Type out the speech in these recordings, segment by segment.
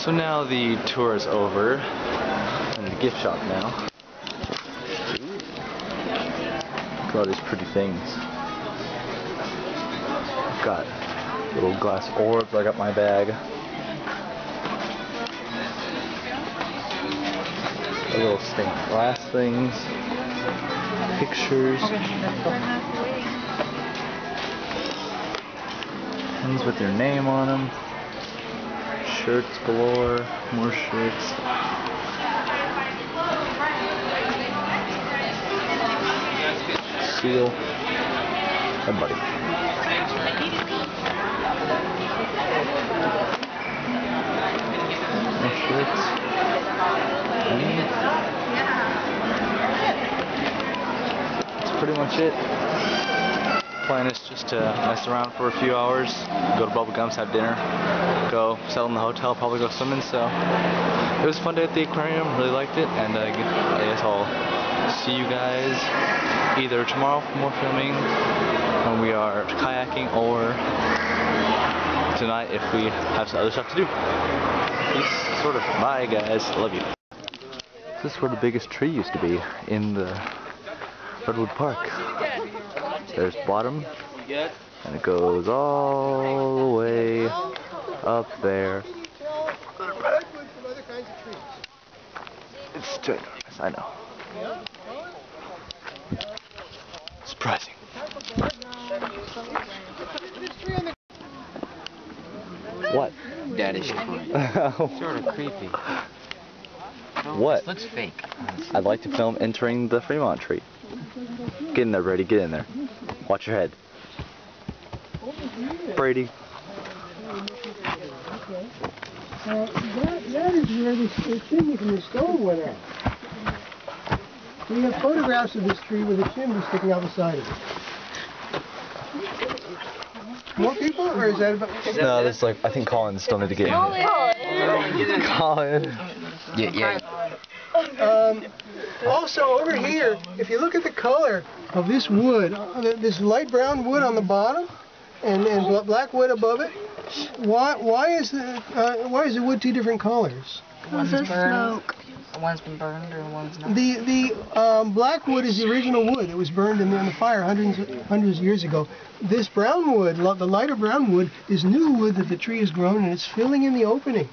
So now the tour is over. I'm in the gift shop now. Look at all these pretty things. I've got little glass orbs. I got my bag. Little stained glass things. Pictures. Pins with your name on them. Shirts galore. More shirts. Seal. Hey, buddy. More shirts. That's pretty much it. Plan is just to mess around for a few hours, go to Bubblegum's, have dinner, go settle in the hotel, probably go swimming. So it was a fun day at the aquarium, really liked it, and I guess I'll see you guys either tomorrow for more filming when we are kayaking, or tonight if we have some other stuff to do. Peace, sort of. Bye guys, I love you. This is where the biggest tree used to be in the Redwood Park. There's the bottom, and it goes all the way up there. It's ginormous, I know. Surprising. What? That is sort of creepy. What? This looks fake. I'd like to film entering the Fremont tree. Get in there, Brady. Get in there. Watch your head. Brady. That is where the chimney from the stove went out. We have photographs of this tree with a chimney sticking out the side of it. More people, or is that about? No, this is like, I think Colin still need to get in. Colin. Yeah. Also over here, if you look at the color of this wood, this light brown wood on the bottom, and black wood above it, why is the wood two different colors? One's smoke. One's been burned or one's not. The black wood is the original wood. It was burned in the fire hundreds of years ago. This brown wood, the lighter brown wood, is new wood that the tree has grown, and it's filling in the opening.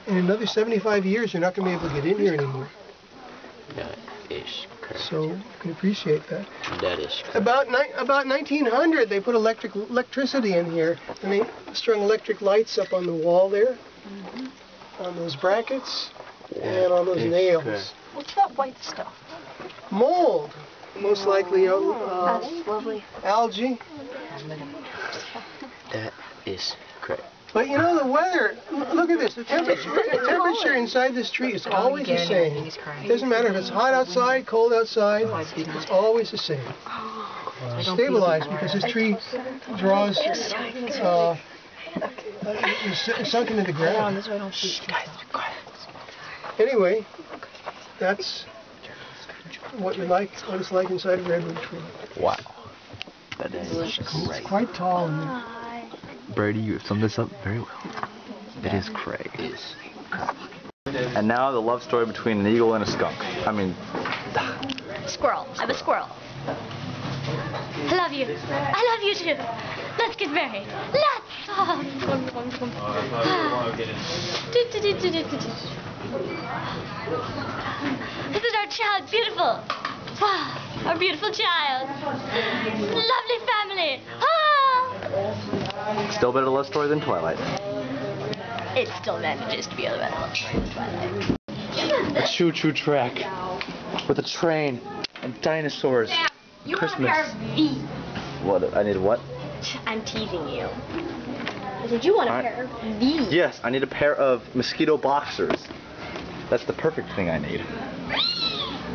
In another 75 years, you're not going to be able to get in here anymore. That is correct. So you can appreciate that. That is correct. About 1900, they put electricity in here, and they strung electric lights up on the wall there, on those brackets, and on those nails. What's that white stuff? Mold, most likely. That's lovely. Algae. That is correct. But you know the weather, look at this, the temperature inside this tree is always the same. It doesn't matter if it's hot outside, cold outside, it's always the same. It's stabilized because this tree draws, it's sunk into the ground. Anyway, that's what it's like inside a redwood tree. Wow. That is It's quite tall in there. Brady, you have summed this up very well. It is Craig. And now the love story between an eagle and a skunk. I mean... Squirrel. I'm a squirrel. I love you. I love you too. Let's get married. Let's! This is our child. Beautiful. Wow. Our beautiful child. Lovely family. Still better love story than Twilight. It still manages to be a better love story than Twilight. A choo-choo track with a train and dinosaurs. You Christmas. want a pair of these. What? I need what? I'm teasing you. I said you want a pair of these. Yes, I need a pair of mosquito boxers. That's the perfect thing I need.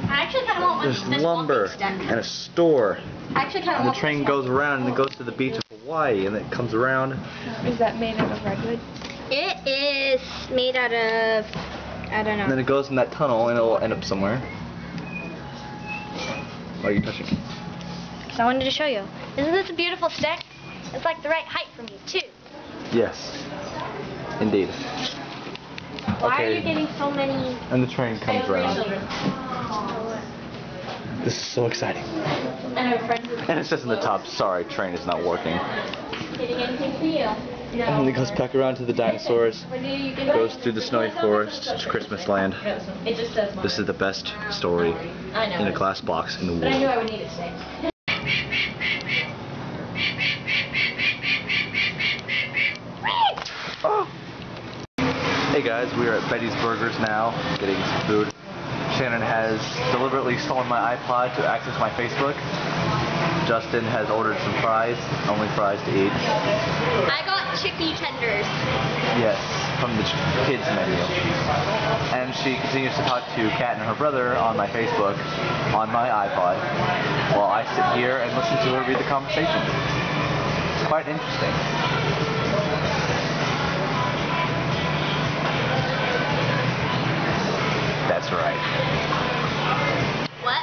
I actually kind of want one. There's lumber and a store. I actually kind of And want the train goes around and it goes to the beach of Hawaii and then it comes around. Is that made out of redwood? It is made out of, I don't know. And then it goes in that tunnel and it'll end up somewhere. Why are you touching it? So I wanted to show you. Isn't this a beautiful stick? It's like the right height for me too. Yes, indeed. Why are you getting so many? And the train comes around. This is so exciting. And it says in the top, sorry, train is not working. Getting anything for you? No. And it goes back around to the dinosaurs, goes through the snowy forest to Christmas land. It just says This is the best story in a glass box in the But I knew world. I would need it today. Hey guys, we are at Betty's Burgers now, getting some food. Shannon has deliberately stolen my iPod to access my Facebook. Justin has ordered some fries, only fries to eat. I got chicken tenders. Yes, from the kids menu. And she continues to talk to Kat and her brother on my Facebook, on my iPod, while I sit here and listen to her read the conversation. It's quite interesting. That's right. What?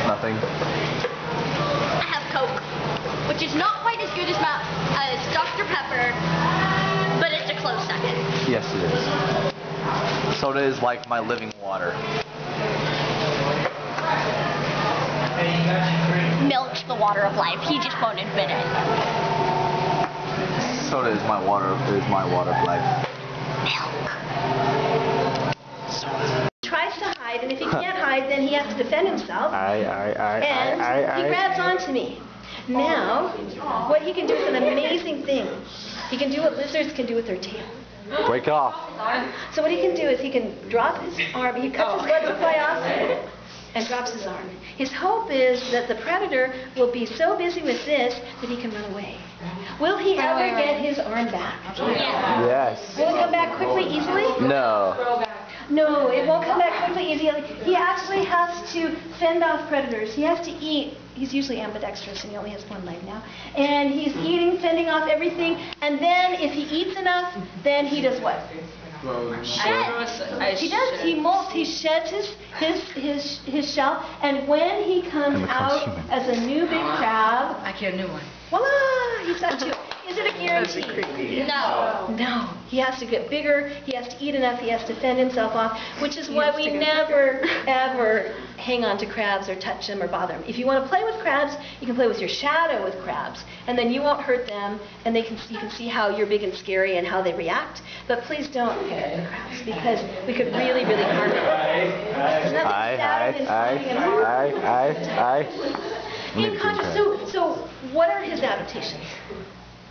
Nothing. I have Coke, which is not quite as good as Dr. Pepper, but it's a close second. Yes, it is. Soda is like my living water. Milk's the water of life. He just won't admit it. Soda is my water of life. Tries to hide, and if he can't hide, then he has to defend himself. And he grabs onto me. Now, what he can do is an amazing thing. He can do what lizards can do with their tail. Break off. So what he can do is he can drop his arm. He cuts his blood supply off and drops his arm. His hope is that the predator will be so busy with this that he can run away. Will he ever get his arm back? Yes. Will it come back quickly, easily? No. No, it won't come back quickly, easily. He actually has to fend off predators. He has to eat. He's usually ambidextrous and he only has one leg now. And he's eating, fending off everything. And then if he eats enough, then he does what? Shed. He does. He molts. He sheds his shell. And when he comes out as a new big crab, I get a new one. voila, he's got two. Is it a guarantee? No. No. He has to get bigger, he has to eat enough, he has to fend himself off, which is why we never, ever hang on to crabs or touch them or bother them. If you want to play with crabs, you can play with your shadow with crabs, and then you won't hurt them, and you can see how you're big and scary and how they react. But please don't pick at the crabs, because we could really, really harm them. There's nothing sadder than finding In contrast, so what are his adaptations?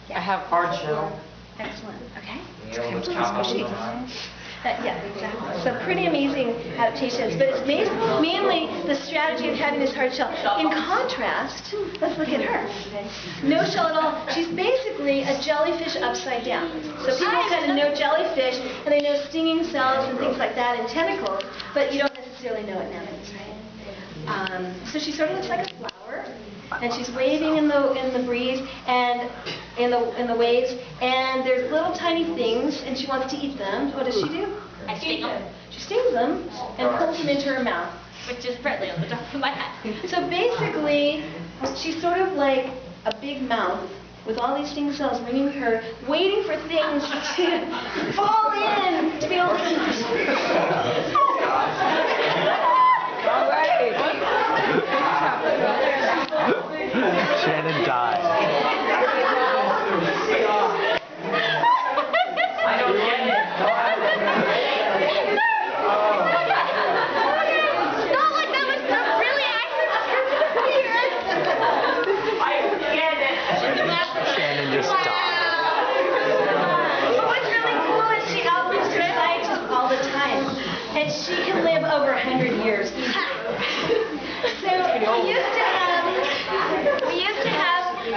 I have hard shell. Excellent. Okay. Squishy. Yeah, exactly. So pretty amazing adaptations, but it's mainly the strategy of having this hard shell. In contrast, let's look at her. No shell at all. She's basically a jellyfish upside down. So people kind of know jellyfish, and they know stinging cells and things like that and tentacles, but you don't necessarily know anemones, right? So she sort of looks like a flower. And she's waving in the breeze and in the waves, and there's little tiny things, and she wants to eat them. What does she do? I sting them. She stings them and pulls them into her mouth. Which is friendly on the top of my head. So basically, she's sort of like a big mouth with all these sting cells ringing her, waiting for things to fall in to be able to eat. Shannon died. I don't get it. Not like that was really accurate. I get it. Shannon just died. But what's really cool is she outlives her scientists all the time, and she can live over 100 years. So we used to have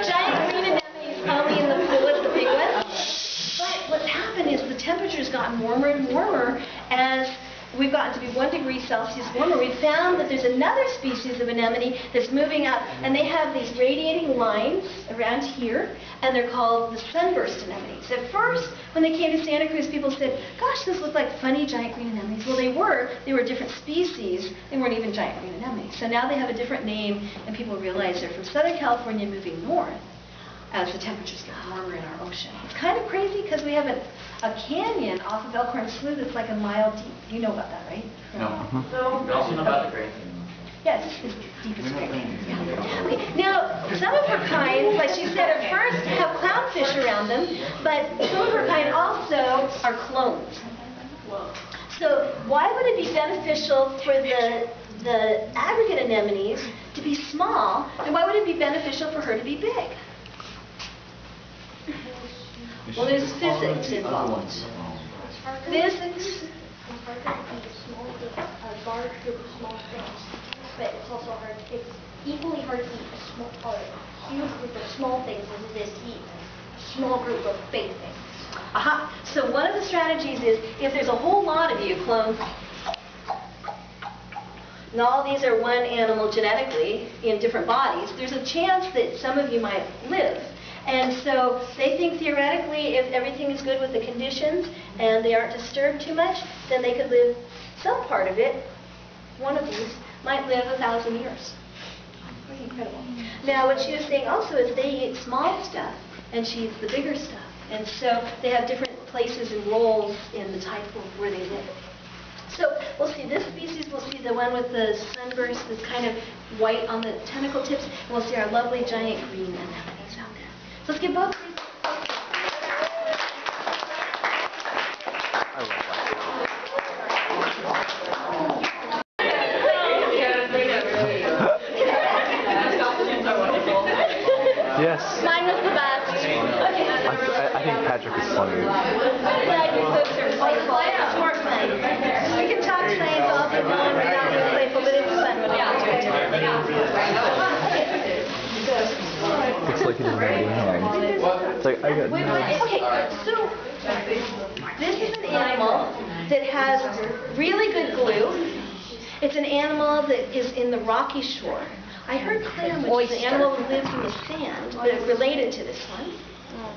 giant green anemones only in the pool with the big ones. But what's happened is the temperature's gotten warmer and warmer as we've gotten to be 1 degree Celsius warmer. We found that there's another species of anemone that's moving up, and they have these radiating lines around here, and they're called the sunburst anemones. At first, when they came to Santa Cruz, people said, gosh, those look like funny giant green anemones. Well, they were a different species. They weren't even giant green anemones. So now they have a different name, and people realize they're from Southern California moving north as the temperatures get warmer in our ocean. It's kind of crazy because we have a canyon off of Elkhorn Slough that's like a mile deep. You know about that, right? No. We also know about the Great. Yes, it's deep as Great Canyon. Yeah. Okay. Now, some of her kind, like she said at first, have clownfish around them, but some of her kind also are clones. So why would it be beneficial for the aggregate anemones to be small, and why would it be beneficial for her to be big? Well, there's physics involved. Physics. A large group of small things, but it's also hard. It's equally hard to eat a huge group of small things as it is to eat a small group of big things. Aha. So one of the strategies is if there's a whole lot of you clones, and all these are one animal genetically in different bodies, there's a chance that some of you might live. And so they think theoretically if everything is good with the conditions and they aren't disturbed too much, then they could live some part of it. One of these might live 1,000 years. Pretty incredible. Now what she was saying also is they eat small stuff and she eats the bigger stuff. And so they have different places and roles in the type of where they live. So we'll see this species, we'll see the one with the sunburst that's kind of white on the tentacle tips, and we'll see our lovely giant green anemones out there. So let's give both these. Yes. Mine was the best. I think Patrick is funnier. Yeah, you folks are playful. It's more fun. We can talk science all day long without being playful, but it's fun when It's like he's holding hands. It's like, I got Okay, so this is an animal that has really good glue. It's an animal that is in the rocky shore. I heard clam, which is an animal that lives in the sand, but it's related to this one.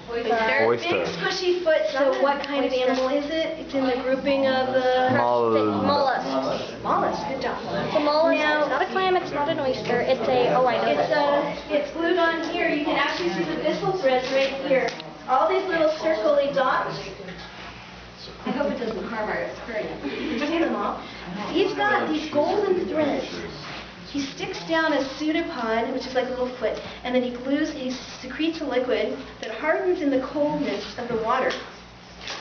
Oyster. Big squishy foot, so what kind of animal is it? It's in the grouping of the... Mollusk. Mollusk, good job. It's a mollusk. Now, It's not a clam. It's not an oyster. It's a, oh, I know. It's glued on here. You can actually see the byssal threads right here. All these little circly dots. I hope it doesn't harm our aquarium. You can see them all. He's got these golden threads. He sticks down a pseudopod, which is like a little foot, and then he secretes a liquid that hardens in the coldness of the water.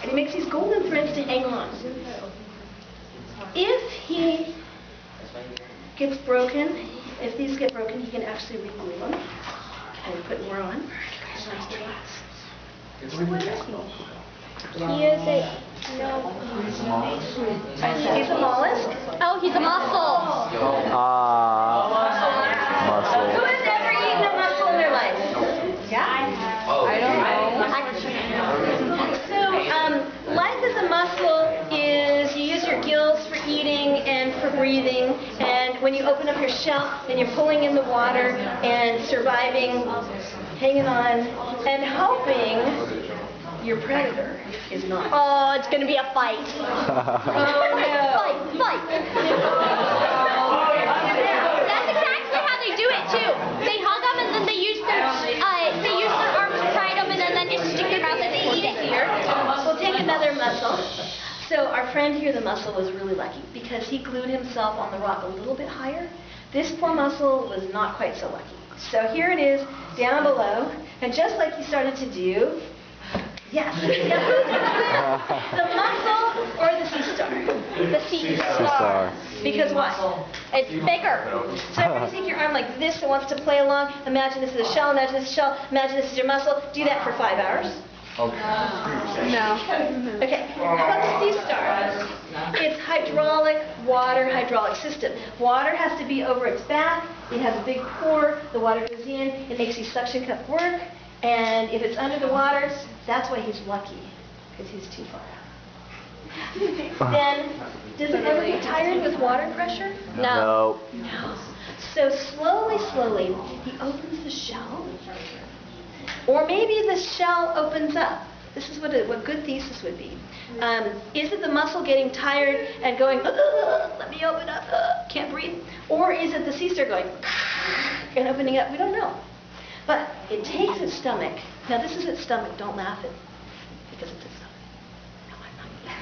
And he makes these golden threads to hang on. If he gets broken, if these get broken, he can actually re-glue them and put more on. So what is he? He is a, no. He's a mollusk. Oh, he's a mussel. Muscle. Who has ever eaten a mussel in their life? Yeah? I don't know. So, life as a mussel is you use your gills for eating and for breathing, and when you open up your shell, then you're pulling in the water and surviving, hanging on, and hoping your predator is not. Oh, it's going to be a fight. Oh, no. Fight. That's exactly how they do it, too. They hug them and then they use their arms to pry them and then just stick their mouth and they eat it. Here, we'll take another mussel. So our friend here, the mussel, was really lucky because he glued himself on the rock a little bit higher. This poor mussel was not quite so lucky. So here it is down below, and just like he started to do, yes. Now who's going to win? The mussel or the sea star? The sea Star. Because what? It's bigger. So everybody take your arm like this and wants to play along. Imagine this is a shell, imagine this is a shell, imagine this is your mussel. Do that for 5 hours. No. Okay, how about the sea star? It's hydraulic system. Water has to be over its back. It has a big pore. The water goes in. It makes these suction cups work. And if it's under the water, that's why he's lucky, because he's too far out. Then, does it ever get tired with water pressure? No. No. So slowly, he opens the shell. Or maybe the shell opens up. This is what good thesis would be. Is it the mussel getting tired and going, let me open up, can't breathe? Or is it the sea star going, and opening up? We don't know. But it takes its stomach. Now this is its stomach, don't laugh at it, because it's its stomach.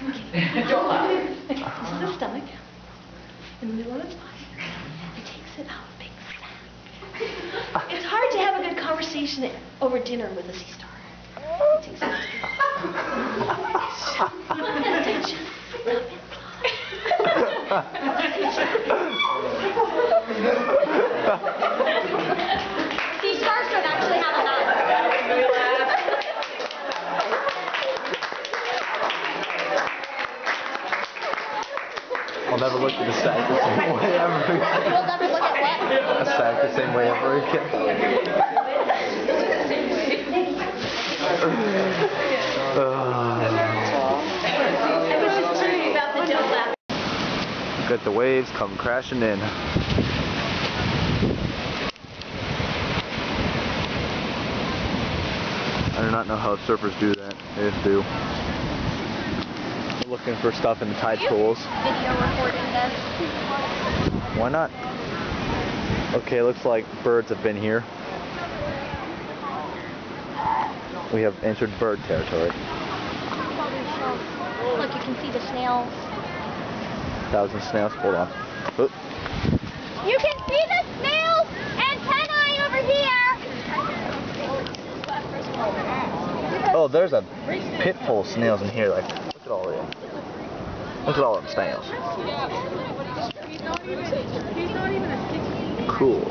This is the stomach. In the middle of its body. He takes it out, big sack. It's hard to have a good conversation over dinner with a sea star. He takes it out. Sea stars don't actually have a nut. I'll never look at the sack the same way ever again. You'll never look at what? A sack the same way ever again. I was just worried about the dough lap. Look at the waves come crashing in. I do not know how surfers do that. They just do. We're looking for stuff in the tide pools. Video recording this. Why not? Okay, looks like birds have been here. We have entered bird territory. Look, you can see the snails. 1,000 snails. Hold on. Oh. You can see the snails antennae over here. Oh, there's a pit full of snails in here. Like, look at all of them. Look at all them snails. Cool.